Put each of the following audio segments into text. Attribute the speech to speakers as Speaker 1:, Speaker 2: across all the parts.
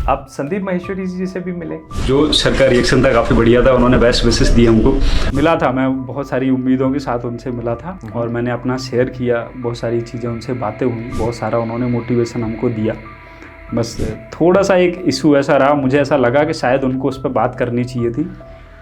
Speaker 1: आप संदीप माहेश्वरी जी से भी मिले।
Speaker 2: जो सर का रिएक्शन था काफ़ी बढ़िया था, उन्होंने बेस्ट विशेस दिए हमको।
Speaker 3: मिला था, मैं बहुत सारी उम्मीदों के साथ उनसे मिला था और मैंने अपना शेयर किया, बहुत सारी चीज़ें उनसे बातें हुई, बहुत सारा उन्होंने मोटिवेशन हमको दिया। बस थोड़ा सा एक इशू ऐसा रहा, मुझे ऐसा लगा कि शायद उनको उस पर बात करनी चाहिए थी,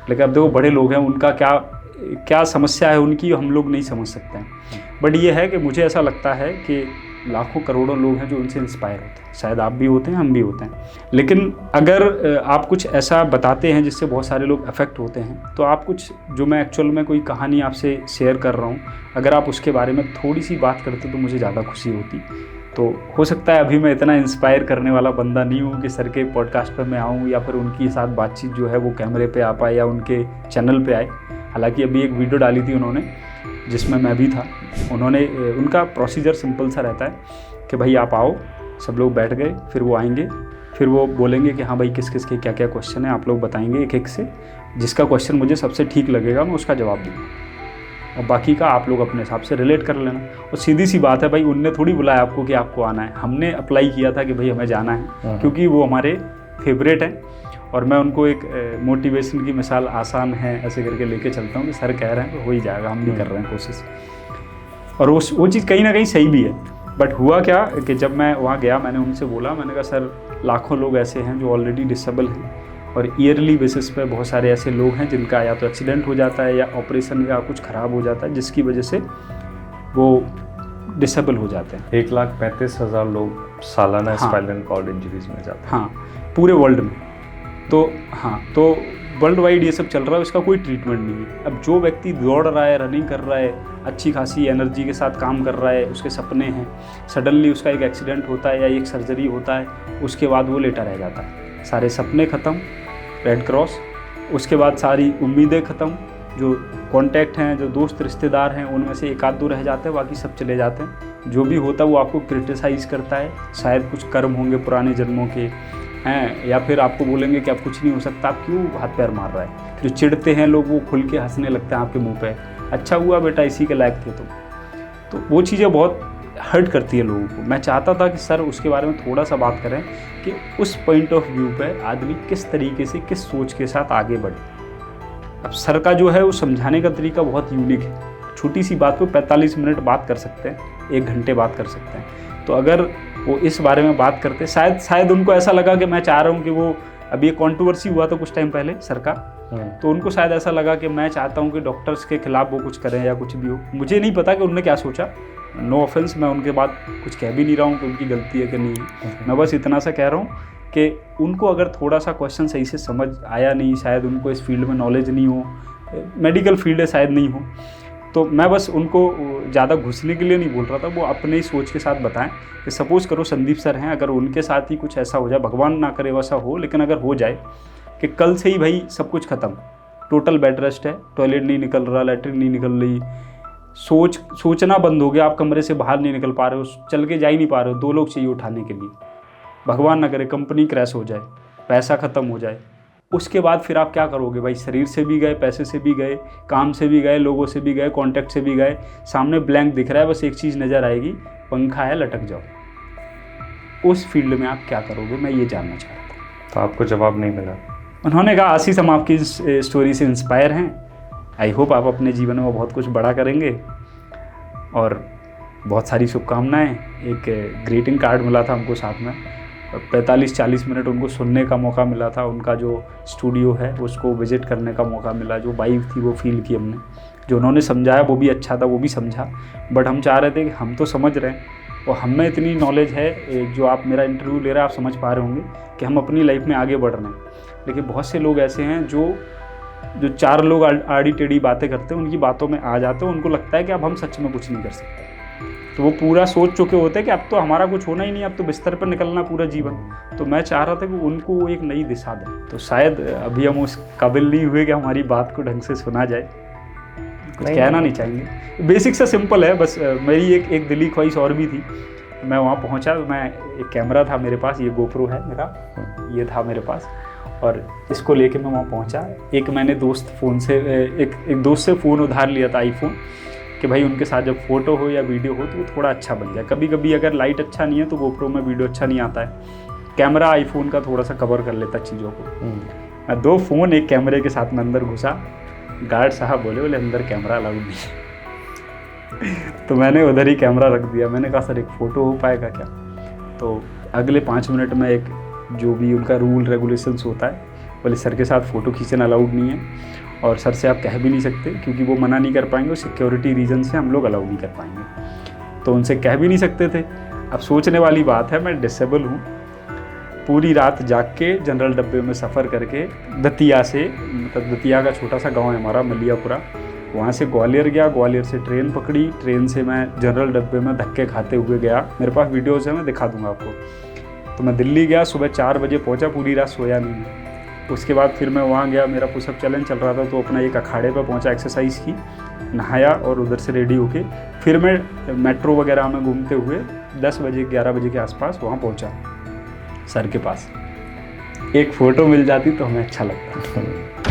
Speaker 3: लेकिन अब देखो बड़े लोग हैं, उनका क्या समस्या है उनकी हम लोग नहीं समझ सकते हैं। बट ये है कि मुझे ऐसा लगता है कि लाखों करोड़ों लोग हैं जो उनसे इंस्पायर होते हैं, शायद आप भी होते हैं, हम भी होते हैं। लेकिन अगर आप कुछ ऐसा बताते हैं जिससे बहुत सारे लोग अफेक्ट होते हैं, तो आप कुछ जो मैं एक्चुअल में कोई कहानी आपसे शेयर कर रहा हूँ, अगर आप उसके बारे में थोड़ी सी बात करते तो मुझे ज़्यादा खुशी होती। तो हो सकता है अभी मैं इतना इंस्पायर करने वाला बंदा नहीं हूँ कि सर के पॉडकास्ट पर मैं आऊँ या फिर उनके साथ बातचीत जो है वो कैमरे पे आ पाए या उनके चैनल पे आए। हालांकि अभी एक वीडियो डाली थी उन्होंने जिसमें मैं भी था। उनका प्रोसीजर सिंपल सा रहता है कि भाई आप आओ, सब लोग बैठ गए, फिर वो आएंगे, फिर वो बोलेंगे कि हाँ भाई किस किस के क्या क्या क्वेश्चन है, आप लोग बताएंगे एक एक से, जिसका क्वेश्चन मुझे सबसे ठीक लगेगा मैं उसका जवाब दूँगा और बाकी का आप लोग अपने हिसाब से रिलेट कर लेना। और सीधी सी बात है भाई, उनने थोड़ी बुलाया आपको कि आपको आना है, हमने अप्लाई किया था कि भाई हमें जाना है क्योंकि वो हमारे फेवरेट हैं। और मैं उनको एक मोटिवेशन की मिसाल आसान है ऐसे करके लेके चलता हूँ कि सर कह रहे हैं तो हो ही जाएगा, हम भी कर रहे हैं कोशिश। और वो चीज़ कहीं ना कहीं सही भी है। बट हुआ क्या कि जब मैं वहाँ गया, मैंने उनसे बोला, मैंने कहा सर लाखों लोग ऐसे हैं जो ऑलरेडी डिसेबल हैं और ईयरली बेसिस पे बहुत सारे ऐसे लोग हैं जिनका या तो एक्सीडेंट हो जाता है या ऑपरेशन या कुछ ख़राब हो जाता है जिसकी वजह से वो डिसेबल हो जाते हैं।
Speaker 1: 1,35,000 लोग सालाना स्पाइनल कॉर्ड इंजरीज में जाते हैं।
Speaker 3: हाँ, पूरे वर्ल्ड में। तो वर्ल्ड वाइड ये सब चल रहा है, इसका कोई ट्रीटमेंट नहीं है। अब जो व्यक्ति दौड़ रहा है, रनिंग कर रहा है, अच्छी खासी एनर्जी के साथ काम कर रहा है, उसके सपने हैं, सडनली उसका एक एक्सीडेंट होता है या एक सर्जरी होता है, उसके बाद वो लेटा रह जाता है, सारे सपने ख़त्म, रेड क्रॉस, उसके बाद सारी उम्मीदें ख़त्म, जो कॉन्टैक्ट हैं, जो दोस्त रिश्तेदार हैं, उनमें से एक आध दो रह जाते हैं, बाकी सब चले जाते हैं। जो भी होता है वो आपको क्रिटिसाइज़ करता है, शायद कुछ कर्म होंगे पुराने जन्मों के हैं, या फिर आपको बोलेंगे कि आप कुछ नहीं हो सकता, आप क्यों हाथ पैर मार रहा है। जो चिढ़ते हैं लोग वो खुल के हंसने लगते हैं आपके मुंह पे, अच्छा हुआ बेटा इसी के लायक थे तुम। तो वो चीज़ें बहुत हर्ट करती है लोगों को। मैं चाहता था कि सर उसके बारे में थोड़ा सा बात करें कि उस पॉइंट ऑफ व्यू पे आदमी किस तरीके से, किस सोच के साथ आगे बढ़े। अब सर का जो है वो समझाने का तरीका बहुत यूनिक है। छोटी सी बात को 45 मिनट बात कर सकते हैं, 1 घंटे बात कर सकते हैं। तो अगर वो इस बारे में बात करते, शायद उनको ऐसा लगा कि मैं चाह रहा हूँ कि वो, अभी एक कंट्रोवर्सी हुआ था कुछ टाइम पहले सर का, तो उनको शायद ऐसा लगा कि मैं चाहता हूँ कि डॉक्टर्स के खिलाफ वो कुछ करें या कुछ भी हो। मुझे नहीं पता कि उन्होंने क्या सोचा, नो ऑफेंस, मैं उनके बाद कुछ कह भी नहीं रहा हूँ कि उनकी गलती है कि नहीं है। मैं बस इतना सा कह रहा हूँ कि उनको अगर थोड़ा सा क्वेश्चन सही से समझ आया नहीं, शायद उनको इस फील्ड में नॉलेज नहीं हो, मेडिकल फील्ड है शायद नहीं हो, तो मैं बस उनको ज़्यादा घुसने के लिए नहीं बोल रहा था, वो अपने ही सोच के साथ बताएं कि सपोज़ करो संदीप सर हैं, अगर उनके साथ ही कुछ ऐसा हो जाए, भगवान ना करे वैसा हो, लेकिन अगर हो जाए कि कल से ही भाई सब कुछ ख़त्म, टोटल बेड रेस्ट है, टॉयलेट नहीं निकल रहा, लैट्रिन नहीं निकल रही, सोचना बंद हो गया, आप कमरे से बाहर नहीं निकल पा रहे हो, चल के जा ही नहीं पा रहे हो, 2 लोग चाहिए उठाने के लिए, भगवान ना करे कंपनी क्रैश हो जाए, पैसा ख़त्म हो जाए, उसके बाद फिर आप क्या करोगे भाई। शरीर से भी गए, पैसे से भी गए, काम से भी गए, लोगों से भी गए, कॉन्टैक्ट से भी गए, सामने ब्लैंक दिख रहा है, बस एक चीज़ नज़र आएगी, पंखा है, लटक जाओ। उस फील्ड में आप क्या करोगे, मैं ये जानना चाहता था।
Speaker 1: तो आपको जवाब नहीं मिला?
Speaker 3: उन्होंने कहा आशीष हम आपकी स्टोरी से इंस्पायर हैं, आई होप आप अपने जीवन में बहुत कुछ बड़ा करेंगे और बहुत सारी शुभकामनाएँ। एक ग्रीटिंग कार्ड मिला था हमको साथ में, 45-40 मिनट उनको सुनने का मौका मिला था, उनका जो स्टूडियो है उसको विज़िट करने का मौका मिला, जो वाइब थी वो फील की हमने, जो उन्होंने समझाया वो भी अच्छा था, वो भी समझा। बट हम चाह रहे थे कि हम तो समझ रहे हैं और हम में इतनी नॉलेज है, जो आप मेरा इंटरव्यू ले रहे हैं आप समझ पा रहे होंगे कि हम अपनी लाइफ में आगे बढ़ रहे हैं। लेकिन बहुत से लोग ऐसे हैं जो 4 लोग आड़ी टेढ़ी बातें करते हैं, उनकी बातों में आ जाते हैं, उनको लगता है कि अब हम सच में कुछ नहीं कर सकते, तो वो पूरा सोच चुके होते हैं कि अब तो हमारा कुछ होना ही नहीं, अब तो बिस्तर पर निकलना पूरा जीवन। तो मैं चाह रहा था कि उनको एक नई दिशा दें। तो शायद अभी हम उस काबिल नहीं हुए कि हमारी बात को ढंग से सुना जाए, कुछ कहना नहीं चाहेंगे। बेसिक सा सिंपल है, बस मेरी एक दिली ख्वाहिश और भी थी। मैं वहाँ पहुँचा, मैं एक कैमरा था मेरे पास, ये गोप्रो है मेरा, ये था मेरे पास, और इसको लेके मैं वहाँ पहुँचा। एक मैंने दोस्त से फ़ोन उधार लिया था, आईफोन, कि भाई उनके साथ जब फ़ोटो हो या वीडियो हो तो वो थोड़ा अच्छा बन जाए। कभी कभी अगर लाइट अच्छा नहीं है तो गोप्रो में वीडियो अच्छा नहीं आता है, कैमरा आईफोन का थोड़ा सा कवर कर लेता चीज़ों को। मैं 2 फ़ोन एक कैमरे के साथ में अंदर घुसा, गार्ड साहब बोले अंदर कैमरा अलाउड नहीं है। तो मैंने उधर ही कैमरा रख दिया। मैंने कहा सर एक फ़ोटो हो पाएगा क्या? तो अगले 5 मिनट में एक जो भी उनका रूल रेगुलेशंस होता है, बोले सर के साथ फ़ोटो खींचना अलाउड नहीं है और सर से आप कह भी नहीं सकते क्योंकि वो मना नहीं कर पाएंगे और सिक्योरिटी रीज़न से हम लोग अलाउ नहीं कर पाएंगे। तो उनसे कह भी नहीं सकते थे। अब सोचने वाली बात है, मैं डिसेबल हूँ, पूरी रात जाग के जनरल डब्बे में सफ़र करके दतिया से, मतलब दतिया का छोटा सा गांव है हमारा मलियापुरा, वहाँ से ग्वालियर गया, ग्वालियर से ट्रेन पकड़ी, ट्रेन से मैं जनरल डब्बे में धक्के खाते हुए गया। मेरे पास वीडियोज़ है, मैं दिखा दूँगा आपको। तो मैं दिल्ली गया, सुबह 4 बजे पहुँचा, पूरी रात सोया नहीं। उसके बाद फिर मैं वहाँ गया, मेरा पुशअप चैलेंज चल रहा था, तो अपना एक अखाड़े पर पहुँचा, एक्सरसाइज की, नहाया और उधर से रेडी होके फिर मैं मेट्रो वगैरह में घूमते हुए 10 बजे 11 बजे के आसपास वहाँ पहुँचा सर के पास। एक फ़ोटो मिल जाती तो हमें अच्छा लगता।